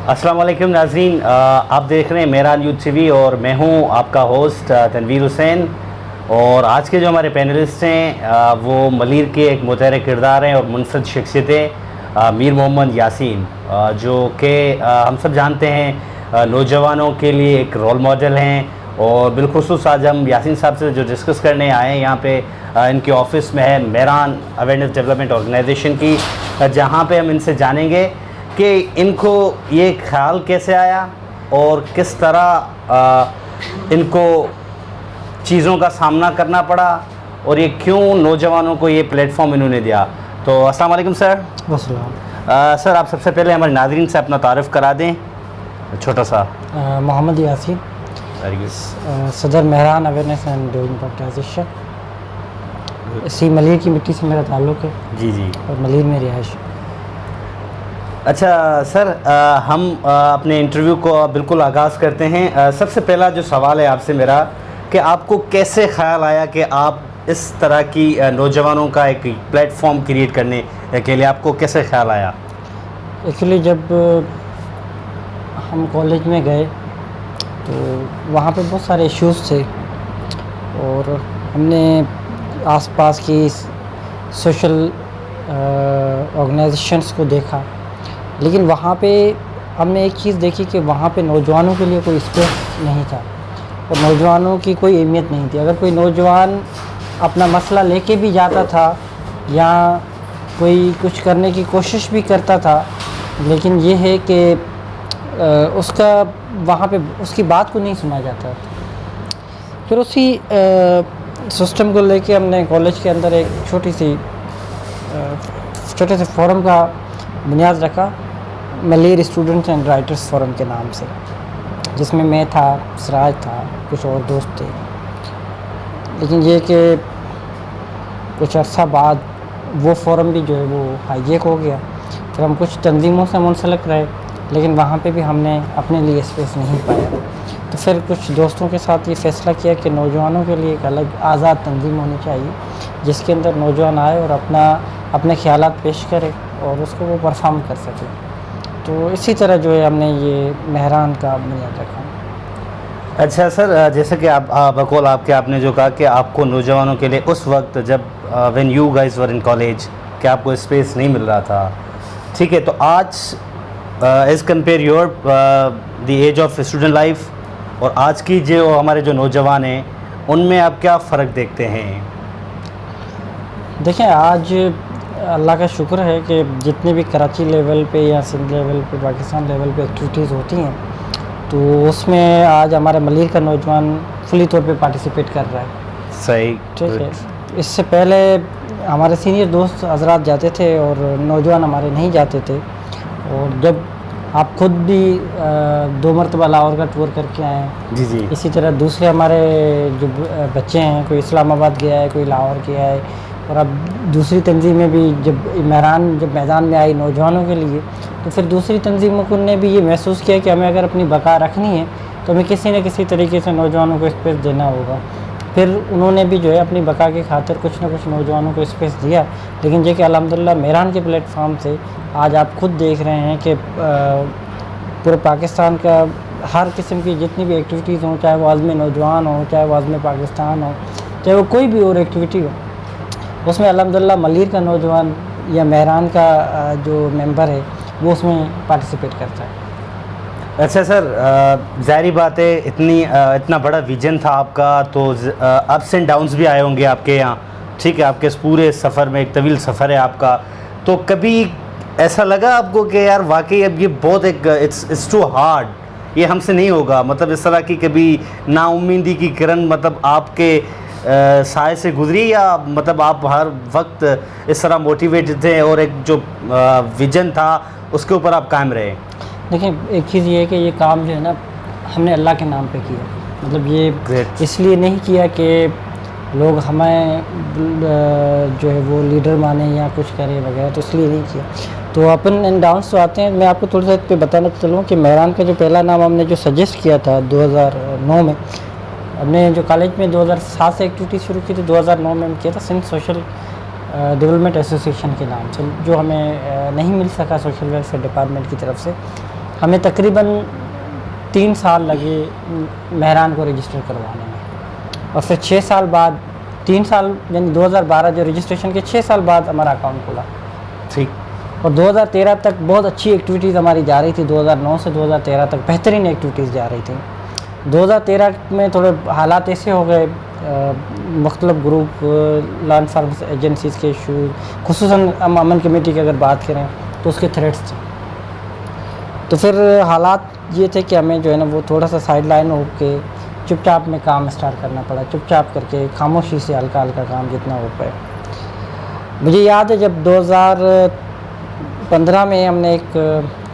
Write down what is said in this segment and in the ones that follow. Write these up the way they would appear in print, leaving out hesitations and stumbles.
अस्सलाम वालेकुम नाज़रीन, आप देख रहे हैं मेहरान यूथ टीवी और मैं हूं आपका होस्ट तनवीर हुसैन। और आज के जो हमारे पैनलिस्ट हैं वो मलीर के एक मुतहर किरदार हैं और मुनफरद शख्सियत है मीर मोहम्मद यासीन, जो कि हम सब जानते हैं नौजवानों के लिए एक रोल मॉडल हैं। और बिलखुसूस आज हम यासीन साहब से जो डिस्कस करने आए हैं यहाँ पे इनके ऑफिस में है मेहरान अवेयरनेस डेवलपमेंट ऑर्गेनाइजेशन की, जहाँ पे हम इनसे जानेंगे कि इनको ये ख्याल कैसे आया और किस तरह इनको चीज़ों का सामना करना पड़ा और ये क्यों नौजवानों को ये प्लेटफॉर्म इन्होंने दिया। तो अस्सलाम वालेकुम सर। सर आप सबसे पहले हमारे नाज़रीन से अपना तारुफ़ करा दें छोटा सा। मोहम्मद यासीन, सदर Mehran awareness and development organisation. इसी मलीर की मिट्टी से मेरा ताल्लुक़ है। जी जी। और मलीर में रिहाइश। अच्छा सर, हम अपने इंटरव्यू को बिल्कुल आगाज़ करते हैं। सबसे पहला जो सवाल है आपसे मेरा कि आपको कैसे ख़्याल आया कि आप इस तरह की नौजवानों का एक प्लेटफॉर्म क्रिएट करने के लिए आपको कैसे ख्याल आया? एक्चुअली जब हम कॉलेज में गए तो वहाँ पे बहुत सारे इश्यूज़ थे और हमने आसपास की सोशल ऑर्गेनाइजेशंस को देखा, लेकिन वहाँ पे हमने एक चीज़ देखी कि वहाँ पे नौजवानों के लिए कोई स्पेस नहीं था और नौजवानों की कोई अहमियत नहीं थी। अगर कोई नौजवान अपना मसला लेके भी जाता था या कोई कुछ करने की कोशिश भी करता था, लेकिन ये है कि उसका वहाँ पे उसकी बात को नहीं सुना जाता। फिर उसी सिस्टम को लेके हमने कॉलेज के अंदर एक छोटे से फोरम का बुनियाद रखा, Malir students and writers forum के नाम से, जिसमें मैं था, सिराज था, कुछ और दोस्त थे। लेकिन ये कि कुछ अर्सा बाद वो फोरम भी जो है वो हाईजैक हो गया। फिर हम कुछ तंजीमों से मुंसलिक रहे, लेकिन वहाँ पे भी हमने अपने लिए स्पेस नहीं पाया। तो फिर कुछ दोस्तों के साथ ये फ़ैसला किया कि नौजवानों के लिए एक अलग आज़ाद तंजीम होनी चाहिए, जिसके अंदर नौजवान आए और अपने ख़यालात पेश करे और उसको वो परफॉर्म कर सके। तो इसी तरह जो है हमने ये मेहरान का बुनियाद रखा। अच्छा सर, जैसे कि आप बकौल आपके आपने जो कहा कि आपको नौजवानों के लिए उस वक्त जब when you guys were in college कि आपको स्पेस नहीं मिल रहा था, ठीक है, तो आज as compare your the age of student life और आज की जो हमारे जो नौजवान हैं उनमें आप क्या फ़र्क देखते हैं? देखें, आज अल्लाह का शुक्र है कि जितने भी कराची लेवल पे या सिंध लेवल पे, पाकिस्तान लेवल पे एक्टिविटीज़ होती हैं, तो उसमें आज हमारे मलीर का नौजवान फुली तौर पे पार्टिसिपेट कर रहा है। सही, ठीक है। इससे पहले हमारे सीनियर दोस्त हजरात जाते थे और नौजवान हमारे नहीं जाते थे। और जब आप खुद भी 2 मरतबा लाहौर का टूर करके आए हैं, जी जी, इसी तरह दूसरे हमारे जो बच्चे हैं, कोई इस्लामाबाद गया है, कोई लाहौर गया है, और अब दूसरी तंजीमें भी जब मैदान में आई नौजवानों के लिए, तो फिर दूसरी तंजीमों ने भी ये महसूस किया कि हमें अगर अपनी बका रखनी है तो हमें किसी न किसी तरीके से नौजवानों को स्पेस देना होगा। फिर उन्होंने भी जो है अपनी बका की खातिर कुछ न कुछ नौजवानों को स्पेस दिया। लेकिन जो कि अल्हम्दुलिल्लाह मेहरान के प्लेटफॉर्म से आज आप खुद देख रहे हैं कि पूरे पाकिस्तान का हर किस्म की जितनी भी एक्टिविटीज़ हों, चाहे वो आज़म नौजवान हो, चाहे वो आज़म पाकिस्तान हो, चाहे वो कोई भी और एक्टिविटी हो, उसमें अल्हम्दुलिल्लाह मलीर का नौजवान या मेहरान का जो मेंबर है वो उसमें पार्टिसिपेट करता है। अच्छा सर, ज़ाहिर बात है इतना बड़ा विजन था आपका, तो अप्स एंड डाउन्स भी आए होंगे आपके यहाँ, ठीक है, आपके इस पूरे सफ़र में, एक तवील सफ़र है आपका, तो कभी ऐसा लगा आपको कि यार वाकई अब ये बहुत एक इट्स टू हार्ड, ये हमसे नहीं होगा, मतलब इस तरह की कभी नाउम्मीदी की किरण मतलब आपके साए से गुजरी, या मतलब आप हर वक्त इस तरह मोटिवेटेड थे और एक जो विजन था उसके ऊपर आप कायम रहे? देखिए, एक चीज़ ये है कि ये काम जो है ना हमने अल्लाह के नाम पे किया। मतलब ये इसलिए नहीं किया कि लोग हमें जो है वो लीडर माने या कुछ करें वगैरह, तो इसलिए नहीं किया। तो अपन एंड डाउन्स तो आते हैं। मैं आपको थोड़ा सा पे बताना चलूँ कि मेहरान का जो पहला नाम हमने जो सजेस्ट किया था 2009 में, हमने जो कॉलेज में 2007 से एक्टिविटी शुरू की थी, 2009 में हम किया था सिंध सोशल डेवलपमेंट एसोसिएशन के नाम से, जो हमें नहीं मिल सका सोशल वेलफेयर डिपार्टमेंट की तरफ से। हमें तकरीबन 3 साल लगे मेहरान को रजिस्टर करवाने में, और फिर 6 साल बाद, 3 साल यानी 2012 जो रजिस्ट्रेशन के 6 साल बाद हमारा अकाउंट खुला। ठीक। और 2013 तक बहुत अच्छी एक्टिविटीज़ हमारी जा रही थी, 2009 से 2013 तक बेहतरीन एक्टिविटीज़ जा रही थी। 2013 में थोड़े हालात ऐसे हो गए, मुख्तलिफ ग्रुप, लॉ एनफोर्समेंट एजेंसीज़ के इशू, खुसूसन अमन कमेटी की अगर बात करें तो उसके थ्रेट्स थे। तो फिर हालात ये थे कि हमें जो है ना वो थोड़ा सा साइड लाइन हो के चुपचाप में काम स्टार्ट करना पड़ा, चुपचाप करके खामोशी से हल्का हल्का काम जितना हो पाए। मुझे याद है जब 2015 में हमने एक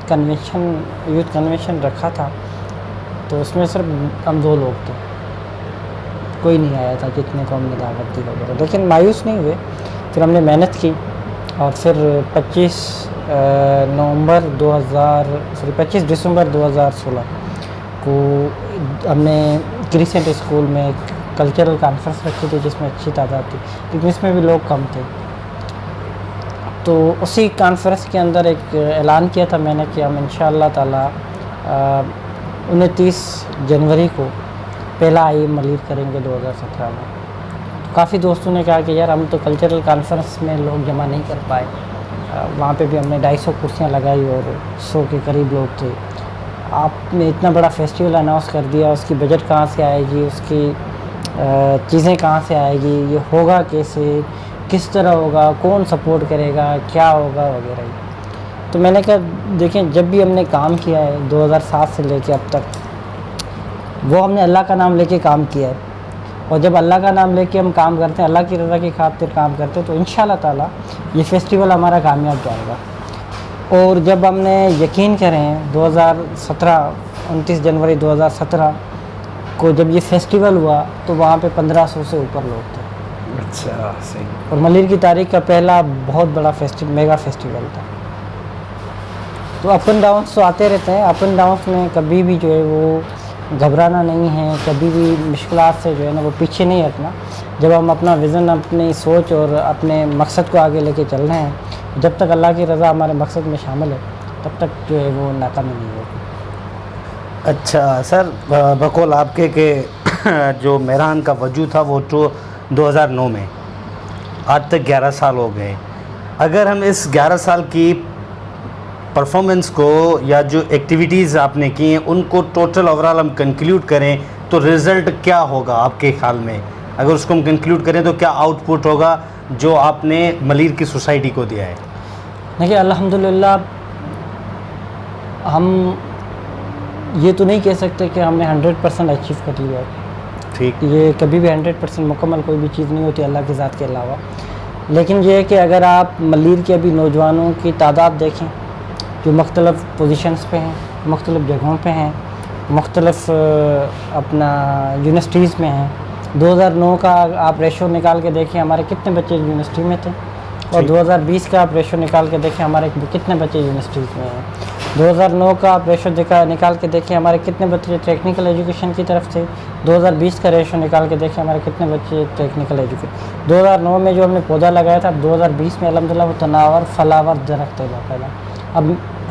कन्वेंशन, यूथ कन्वेंशन रखा था, तो उसमें सिर्फ हम 2 लोग थे, कोई नहीं आया था जितने को हमने दावत दी वगैरह, लेकिन मायूस नहीं हुए। फिर हमने मेहनत की और फिर 25 दिसंबर 2016 को हमने क्रिसेंट स्कूल में एक कल्चरल कॉन्फ्रेंस रखी थी जिसमें अच्छी तादाद थी, लेकिन इसमें भी लोग कम थे। तो उसी कॉन्फ्रेंस के अंदर एक ऐलान किया था मैंने कि हम इंशाअल्लाह ताला 29 जनवरी को पहला IM मलीर करेंगे 2017 में। तो काफ़ी दोस्तों ने कहा कि यार हम तो कल्चरल कॉन्फ्रेंस में लोग जमा नहीं कर पाए, वहाँ पे भी हमने 250 कुर्सियाँ लगाई और 100 के करीब लोग थे। आपने इतना बड़ा फेस्टिवल अनाउंस कर दिया, उसकी बजट कहाँ से आएगी, उसकी चीज़ें कहाँ से आएगी, ये होगा कैसे, किस तरह होगा, कौन सपोर्ट करेगा, क्या होगा वगैरह। तो मैंने कहा देखें, जब भी हमने काम किया है 2007 से लेके अब तक, वो हमने अल्लाह का नाम लेके काम किया है, और जब अल्लाह का नाम लेके हम काम करते हैं, अल्लाह की रज़ा की खातिर काम करते हैं, तो इंशाअल्लाह ताला ये फेस्टिवल हमारा कामयाब जाएगा। और जब हमने यकीन करें 2017 29 जनवरी 2017 को जब ये फेस्टिवल हुआ तो वहाँ पे 1500 से ऊपर लोग थे। अच्छा, सही। और मलीर की तारीख का पहला बहुत बड़ा मेगा फेस्टिवल था। तो अप एंड डाउन्स तो आते रहते हैं, अप एंड डाउन्स में कभी भी जो है वो घबराना नहीं है, कभी भी मुश्किलात से जो है ना वो पीछे नहीं हटना। जब हम अपना विज़न, अपनी सोच और अपने मकसद को आगे लेके चल रहे हैं, जब तक अल्लाह की रज़ा हमारे मकसद में शामिल है, तब तक जो है वो नाकामी नहीं होगी। अच्छा सर, बकौल आपके के जो मेहरान का वजूद था वो तो 2009 में, आज तक 11 साल हो गए। अगर हम इस 11 साल की परफॉर्मेंस को या जो एक्टिविटीज़ आपने की हैं उनको टोटल ओवरऑल हम कंक्लूड करें तो रिज़ल्ट क्या होगा आपके ख्याल में? अगर उसको हम कंक्लूड करें तो क्या आउटपुट होगा जो आपने मलीर की सोसाइटी को दिया है? देखिए अल्हम्दुलिल्लाह, हम ये तो नहीं कह सकते कि हमने 100% अचीव कर लिया है। ठीक, ये कभी भी 100% मुकम्मल कोई भी चीज़ नहीं होती अल्लाह की ज़ात के अलावा। लेकिन ये है कि अगर आप मलीर के अभी नौजवानों की तादाद देखें जो मुख्तलिफ़ पोजीशंस पे हैं, मुख्तलिफ़ जगहों पे हैं, मुख्तलिफ़ अपना यूनिवर्सिटीज़ में हैं। 2009 का आप रेशो निकाल के देखें हमारे कितने बच्चे यूनिवर्सिटी में थे, और 2020 का आप रेशो निकाल के देखें हमारे कितने बच्चे यूनिवर्सिटीज़ में हैं। 2009 का आप रेशो निकाल के देखें हमारे कितने बच्चे टेक्निकल एजुकेशन की तरफ थे। 2020 का रेशो निकाल के देखें हमारे कितने बच्चे टेक्निकल एजुकेशन। 2009 में जो हमने पौधा लगाया था, 2020 में अल्हम्दुलिल्लाह वो तनावर फलावर दरख्त है बाकायदा।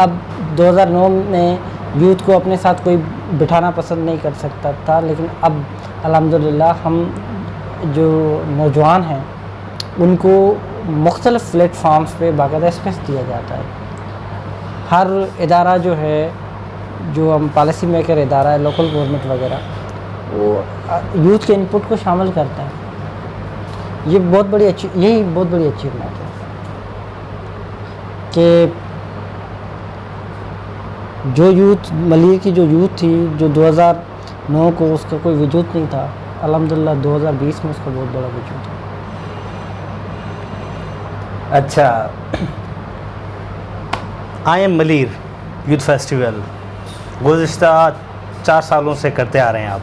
अब 2009 में यूथ को अपने साथ कोई बिठाना पसंद नहीं कर सकता था, लेकिन अब अल्हम्दुलिल्लाह हम जो नौजवान हैं उनको मुख्तलिफ़ प्लेटफार्म्स पे बाकायदा स्पेस दिया जाता है। हर इदारा जो है, जो हम पॉलिसी मेकर इदारा है, लोकल गवर्नमेंट वगैरह, वो यूथ के इनपुट को शामिल करते हैं। यही बहुत बड़ी अचीवमेंट है कि जो यूथ मलीर की जो यूथ थी, जो 2009 को उसका कोई वजूद नहीं था, अल्हम्दुलिल्लाह 2020 में उसका बहुत बड़ा वजूद है। अच्छा, IM मलीर यूथ फेस्टिवल गुज़िश्ता 4 सालों से करते आ रहे हैं आप,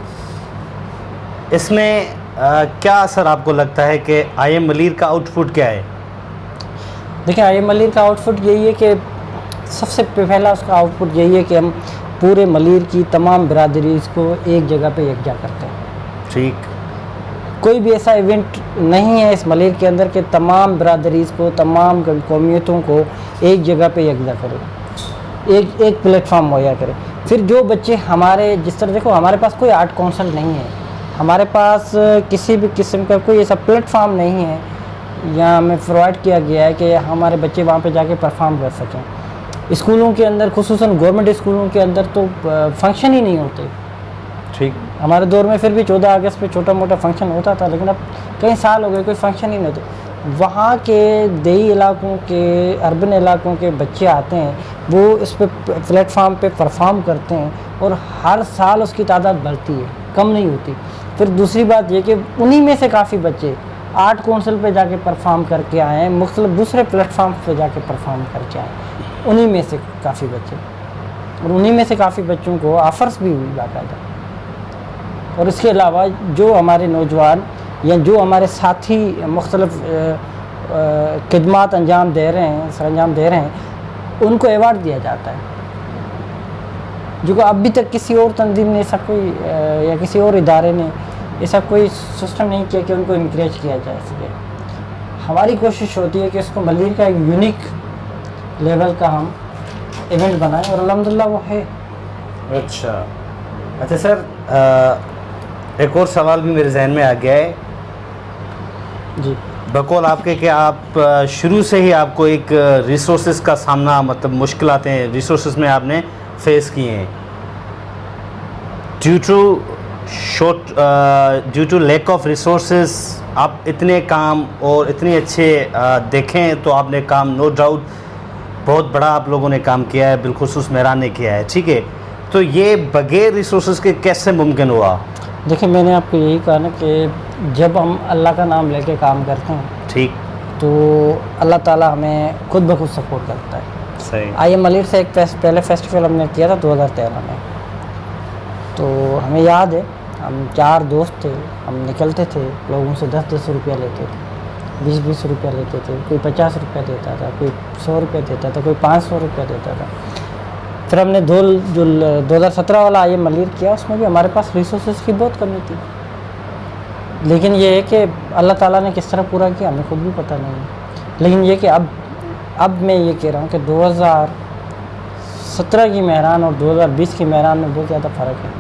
इसमें क्या असर आपको लगता है कि IM मलीर का आउटपुट क्या है? देखिए IM मलीर का आउटपुट यही है कि सबसे पहला उसका आउटपुट यही है कि हम पूरे मलीर की तमाम बिरादरी को एक जगह पे यकजा करते हैं। ठीक, कोई भी ऐसा इवेंट नहीं है इस मलीर के अंदर कि तमाम बिरादरीज़ को, तमाम कौमियतों को एक जगह पे यकजा करें। एक प्लेटफॉर्म मुहैया करे। फिर जो बच्चे हमारे, जिस तरह देखो हमारे पास कोई आर्ट काउंसिल नहीं है, हमारे पास किसी भी किस्म का कोई ऐसा प्लेटफॉर्म नहीं है या हमें प्रोवाइड किया गया है कि हमारे बच्चे वहाँ पे जाके परफॉर्म कर सकें। स्कूलों के अंदर, खुसूसन गवर्नमेंट स्कूलों के अंदर तो फंक्शन ही नहीं होते। ठीक। हमारे दौर में फिर भी 14 अगस्त पे छोटा मोटा फंक्शन होता था, लेकिन अब कई साल हो गए कोई फंक्शन ही नहीं होते। वहाँ के देही इलाकों के, अर्बन इलाकों के बच्चे आते हैं, वो इस पे प्लेटफॉर्म पे परफॉर्म करते हैं और हर साल उसकी तादाद बढ़ती है, कम नहीं होती। फिर दूसरी बात ये कि उन्हीं में से काफ़ी बच्चे आर्ट काउंसिल पे जाके परफॉर्म करके आए हैं, मुख्तलिफ दूसरे प्लेटफॉर्म पे जाके परफॉर्म करके आए हैं, उन्हीं में से काफ़ी बच्चे, और उन्हीं में से काफ़ी बच्चों को ऑफ़र्स भी हुई बाकायदा। और इसके अलावा जो हमारे नौजवान या जो हमारे साथी मुख्तलिफ खिदमात अंजाम दे रहे हैं, सरअंजाम दे रहे हैं, उनको एवार्ड दिया जाता है, जो कि अभी तक किसी और तंजीम ने ऐसा कोई या किसी और इदारे ने ऐसा कोई सिस्टम नहीं किया कि उनको इनक्रेज किया जा सके। हमारी कोशिश होती है कि इसको मलीर का एक यूनिक लेवल का हम इवेंट बनाएं, और अल्हम्दुलिल्लाह वो है। अच्छा सर, एक और सवाल भी मेरे जहन में आ गया है जी। बकौल आपके कि आप शुरू से ही आपको एक रिसोर्सेज का सामना, मतलब मुश्किलातें रिसोर्सेज में आपने फेस किए हैं due to lack of resources. आप इतने काम और इतने अच्छे देखें तो आपने काम नो डाउट बहुत बड़ा आप लोगों ने काम किया है, बिलखुसूस मेहरान ने किया है, ठीक है। तो ये बगैर रिसोर्सेज के कैसे मुमकिन हुआ? देखिए, मैंने आपको यही कहा ना कि जब हम अल्लाह का नाम लेके काम करते हैं, ठीक, तो अल्लाह ताला हमें खुद ब खुद सपोर्ट करता है। सही। आइए मलिर से एक पहले फेस्टिवल हमने किया था 2013 में, तो हमें याद है हम 4 दोस्त थे, हम निकलते थे, लोगों से 10-10 रुपया लेते थे, 20-20 रुपया लेते थे, कोई 50 रुपया देता था, कोई 100 रुपया देता था, कोई 500 रुपया देता था। फिर हमने जो 2017 वाला आइए मलीर किया, उसमें भी हमारे पास रिसोर्सेज की बहुत कमी थी, लेकिन ये है कि अल्लाह ताला ने किस तरह पूरा किया हमें खुद भी पता नहीं है। लेकिन ये कि अब मैं ये कह रहा हूँ कि 2017 की मेहरान और 2020 की मेहरान में बहुत ज़्यादा फ़र्क है।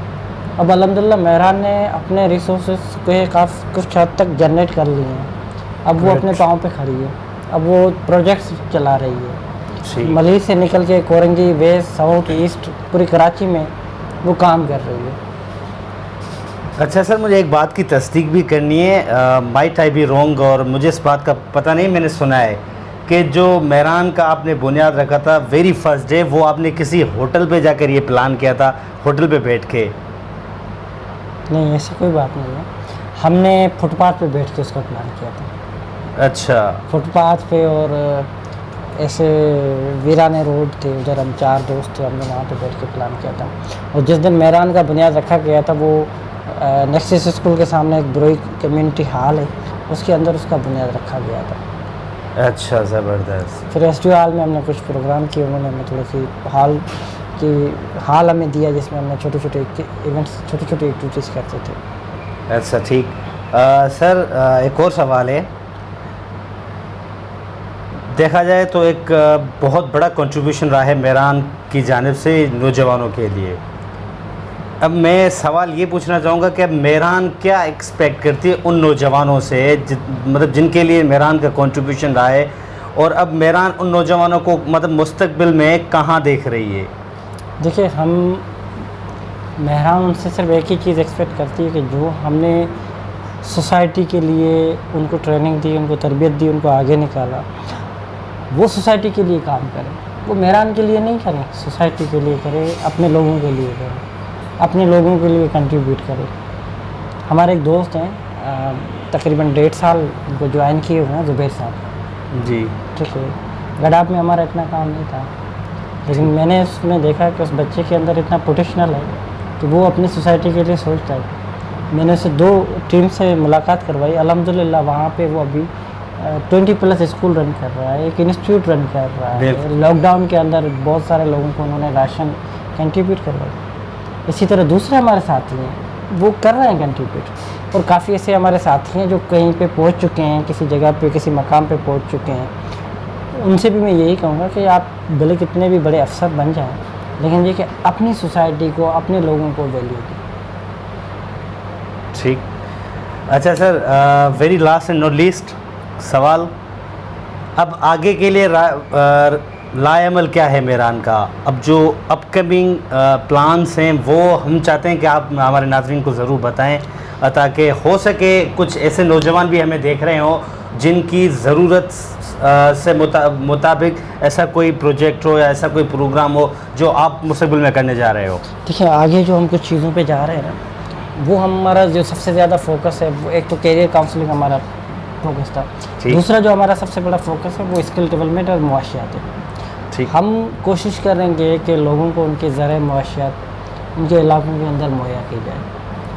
अब अल्हम्दुलिल्लाह मेहरान ने अपने रिसोर्सेज को कुछ हद तक जनरेट कर लिए हैं, अब वो अपने पाँव पे खड़ी है, अब वो प्रोजेक्ट्स चला रही है। मलीर से निकल के कोरंगी, वेस्ट, साउथ, ईस्ट, पूरी कराची में वो काम कर रही है। अच्छा सर, मुझे एक बात की तस्दीक भी करनी है, माइट आई बी रॉन्ग, और मुझे इस बात का पता नहीं, मैंने सुना है कि जो मेहरान का आपने बुनियाद रखा था वेरी फर्स्ट डे, वो आपने किसी होटल पे जाकर ये प्लान किया था, होटल पे बैठ के? नहीं, ऐसी कोई बात नहीं है, हमने फुटपाथ पे बैठ के उसका प्लान किया था। अच्छा, फुटपाथ पे, और ऐसे वीराने रोड थे, उधर हम 4 दोस्त थे, हमने वहाँ पे बैठ के प्लान किया था। और जिस दिन मेहरान का बुनियाद रखा गया था, वो नेक्सिस स्कूल के सामने एक ब्रोई कम्युनिटी हॉल है, उसके अंदर उसका बुनियाद रखा गया था। अच्छा, ज़बरदस्त। फिर एसडीओ हॉल में हमने कुछ प्रोग्राम किए, उन्होंने हमें थोड़ी सी हॉल हमें दिया, जिसमें हमने छोटे छोटे इवेंट्स, छोटी छोटी एक्टिविटीज़ करते थे। अच्छा, ठीक। सर, एक और सवाल है, देखा जाए तो एक बहुत बड़ा कंट्रीब्यूशन रहा है मेहरान की जानिब से नौजवानों के लिए। अब मैं सवाल ये पूछना चाहूँगा कि अब मेहरान क्या एक्सपेक्ट करती है उन नौजवानों से, मतलब जिनके लिए मेहरान का कंट्रीब्यूशन रहा है, और अब मेहरान उन नौजवानों को मतलब मुस्तकबिल में कहाँ देख रही है? देखिए, हम मेहरान उनसे सिर्फ एक ही चीज़ एक्सपेक्ट करती है कि जो हमने सोसाइटी के लिए उनको ट्रेनिंग दी, उनको तरबियत दी, उनको आगे निकाला, वो सोसाइटी के लिए काम करें। वो मेहरान के लिए नहीं करें, सोसाइटी के लिए करें, अपने लोगों के लिए करें, अपने लोगों के लिए कंट्रीब्यूट करें। हमारे एक दोस्त हैं, तकरीबन 1.5 साल उनको ज्वाइन किए हुए हैं, ज़ुबैर साहब जी, ठीक है। गडाप में हमारा इतना काम नहीं था, लेकिन मैंने उसमें देखा कि उस बच्चे के अंदर इतना पोटेंशियल है कि वो अपनी सोसाइटी के लिए सोचता है। मैंने उसे 2 टीम से मुलाकात करवाई, अल्हम्दुलिल्लाह वहाँ पे वो अभी 20+ स्कूल रन कर रहा है, एक इंस्टीट्यूट रन कर रहा है। लॉकडाउन के अंदर बहुत सारे लोगों को उन्होंने राशन कंट्रीब्यूट करवाया। इसी तरह दूसरे हमारे साथी हैं, वो कर रहे हैं कंट्रीब्यूट, और काफ़ी ऐसे हमारे साथी हैं जो कहीं पे पहुंच चुके हैं, किसी जगह पे, किसी मकाम पे पहुंच चुके हैं। उनसे भी मैं यही कहूँगा कि आप भले कितने भी बड़े अफसर बन जाएं, लेकिन ये कि अपनी सोसाइटी को, अपने लोगों को वैल्यू दें। ठीक। अच्छा sir, very last and not least सवाल, अब आगे के लिए लाएमल क्या है मेहरान का? अब जो अपकमिंग प्लान्स हैं वो हम चाहते हैं कि आप हमारे नाज़रीन को ज़रूर बताएं, ताकि हो सके कुछ ऐसे नौजवान भी हमें देख रहे हों जिनकी ज़रूरत से मुताबिक ऐसा कोई प्रोजेक्ट हो या ऐसा कोई प्रोग्राम हो जो आप मुस्तक़बिल में करने जा रहे हो। देखिए, आगे जो हम कुछ चीज़ों पे जा रहे हैं ना, वो हमारा जो सबसे ज़्यादा फोकस है, वो एक तो कैरियर काउंसलिंग हमारा फोकस था। दूसरा जो हमारा सबसे बड़ा फोकस है वो स्किल डेवलपमेंट और मुआशियात है। ठीक। हम कोशिश करेंगे कि लोगों को उनके ज़रिए मुआशियात उनके इलाकों के अंदर मुहैया की जाए,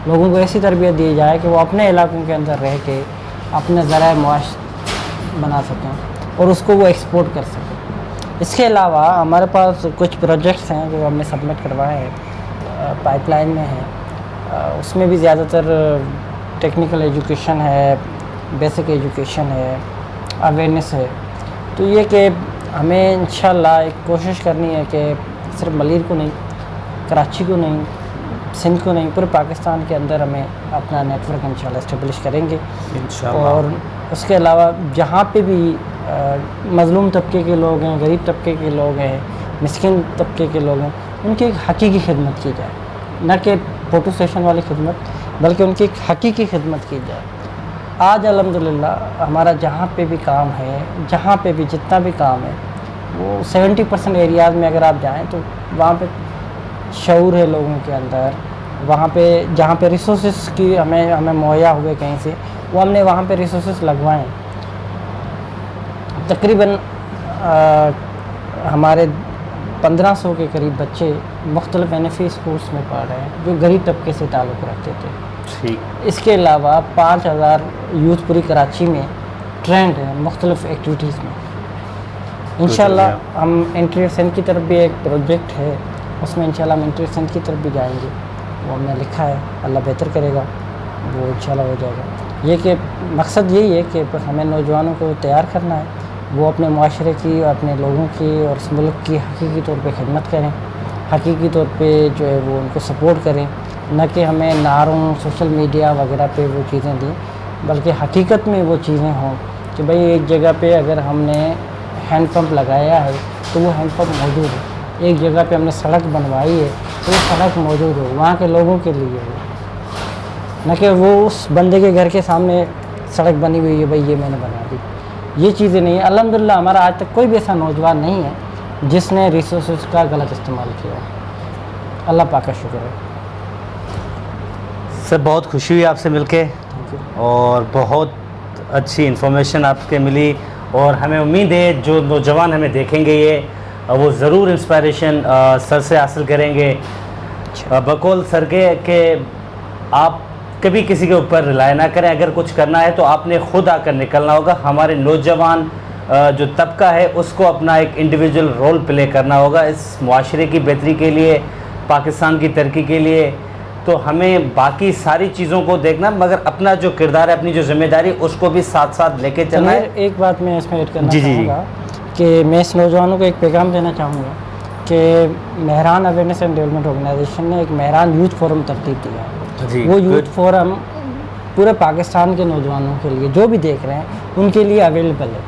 लोगों को ऐसी तरबियत दी जाए कि वो अपने इलाकों के अंदर रह के अपने ज़रिए मुआश बना सकें और उसको वो एक्सपोर्ट कर सकें। इसके अलावा हमारे पास कुछ प्रोजेक्ट्स हैं जो हमने सबमिट करवाए हैं, पाइपलाइन में हैं। उसमें भी ज़्यादातर टेक्निकल एजुकेशन है, बेसिक एजुकेशन है, अवेयरनेस है। तो ये कि हमें इंशाल्लाह एक कोशिश करनी है कि सिर्फ मलीर को नहीं, कराची को नहीं, सिंध को नहीं, पूरे पाकिस्तान के अंदर हमें अपना नेटवर्क इंशाल्लाह इस्टेब्लिश करेंगे इंशाल्लाह। और उसके अलावा जहाँ पे भी मज़लूम तबके के लोग हैं, गरीब तबके के लोग हैं, मिस्किन तबके के लोग हैं, उनकी एक हकीकी खिदमत की जाए, न कि फ़ोटो सेशन वाली खिदमत, बल्कि उनकी एक हकीकी खिदमत की जाए। आज अल्हम्दुलिल्लाह हमारा जहाँ पे भी काम है, जहाँ पे भी जितना भी काम है, वो 70% एरियाज़ में अगर आप जाएँ तो वहाँ पे शऊर है लोगों के अंदर। वहाँ पे जहाँ पे रिसोर्सेज की हमें मुहैया हुए कहीं से, वो हमने वहाँ पे रिसोर्सेज लगवाएँ। तकरीबन हमारे 1500 के करीब बच्चे मुख्तलिफ NFE स्कूल्स में पढ़ रहे हैं जो गरीब तबके से ताल्लुक़ रखते थे। ठीक। इसके अलावा 5000 यूथ पूरी कराची में ट्रेंड है मुख्तलिफ एक्टिविटीज़ में। इंशाल्लाह हम इंटीरियर सेंट की तरफ भी एक प्रोजेक्ट है, उसमें इंशाल्लाह हम इंटीरियर सेंट की तरफ भी जाएंगे। वो हमने लिखा है, अल्लाह बेहतर करेगा, वो इंशाल्लाह हो जाएगा। ये कि मकसद यही है कि हमें नौजवानों को तैयार करना है, वो अपने माशरे की, अपने लोगों की और इस मुल्क की हकीकी तौर पे खिदमत करें, हकीकी तौर पे जो है वो उनको सपोर्ट करें, न कि हमें नारों, सोशल मीडिया वगैरह पे वो चीज़ें दी, बल्कि हकीकत में वो चीज़ें हों कि भाई एक जगह पे अगर हमने हैंडपम्प लगाया है तो वो हैंडपम्प मौजूद है, एक जगह पे हमने सड़क बनवाई है तो वो सड़क मौजूद हो, वहाँ के लोगों के लिए हो, न कि वो उस बंदे के घर के सामने सड़क बनी हुई है, भाई ये मैंने बना दी। ये चीज़ें नहीं है। अल्हम्दुलिल्लाह हमारा आज तक कोई भी ऐसा नौजवान नहीं है जिसने रिसोर्सेज का गलत इस्तेमाल किया। अल्लाह पाक का शुक्र है। सर बहुत खुशी हुई आपसे मिलके और बहुत अच्छी इन्फॉर्मेशन आपके मिली, और हमें उम्मीद है जो नौजवान हमें देखेंगे ये वो ज़रूर इंस्पायरेशन सर से हासिल करेंगे। बकौल सर के आप कभी किसी के ऊपर रिलाय ना करें, अगर कुछ करना है तो आपने खुद आकर निकलना होगा। हमारे नौजवान जो तबका है उसको अपना एक इंडिविजुअल रोल प्ले करना होगा इस मुआशरे की बेहतरी के लिए, पाकिस्तान की तरक्की के लिए। तो हमें बाकी सारी चीज़ों को देखना, मगर अपना जो किरदार है, अपनी जो जिम्मेदारी, उसको भी साथ साथ लेके चलना है। एक बात मैं इसमें ऐड करना चाहूँगा कि मैं इस नौजवानों को एक पैगाम देना चाहूँगा कि Mehran awareness and development organisation ने एक मेहरान यूथ फोरम तरतीब दिया है। वो यूथ फोरम पूरे पाकिस्तान के नौजवानों के लिए, जो भी देख रहे हैं उनके लिए अवेलेबल है।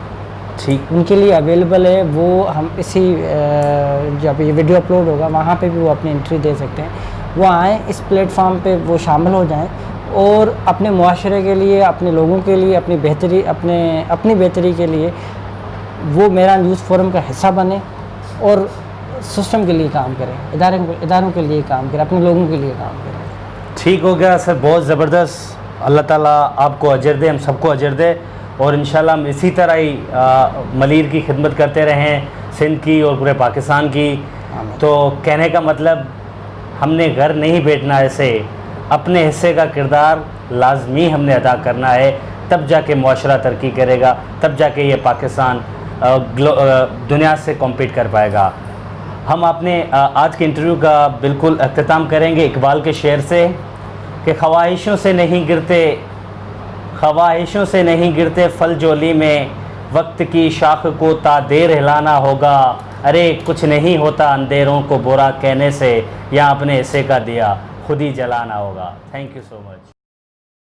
ठीक, उनके लिए अवेलेबल है। वो हम इसी जब ये वीडियो अपलोड होगा वहाँ पे भी वो अपनी एंट्री दे सकते हैं। वो आएँ इस प्लेटफॉर्म पे, वो शामिल हो जाएं और अपने मुआशरे के लिए, अपने लोगों के लिए, अपनी बेहतरी के लिए वो मेहरान यूथ फोरम का हिस्सा बने और सिस्टम के लिए काम करें, इदारों के लिए काम करें, अपने लोगों के लिए काम करें। ठीक हो गया सर, बहुत ज़बरदस्त। अल्लाह ताला आपको अजर दे, हम सबको अजर दे, और इंशाल्लाह हम इसी तरह ही मलीर की खिदमत करते रहें, सिंध की और पूरे पाकिस्तान की। तो कहने का मतलब, हमने घर नहीं बैठना, ऐसे अपने हिस्से का किरदार लाजमी हमने अदा करना है, तब जाके मुआशरा तरक्की करेगा, तब जाके ये पाकिस्तान दुनिया से कॉम्पीट कर पाएगा। हम अपने आज के इंटरव्यू का बिल्कुल अख्ताम करेंगे इकबाल के शेर से कि ख्वाहिशों से नहीं गिरते फल जोली में, वक्त की शाख को तादेर हिलाना होगा। अरे कुछ नहीं होता अंधेरों को बुरा कहने से, या अपने हिस्से का दिया खुद ही जलाना होगा। Thank you so much.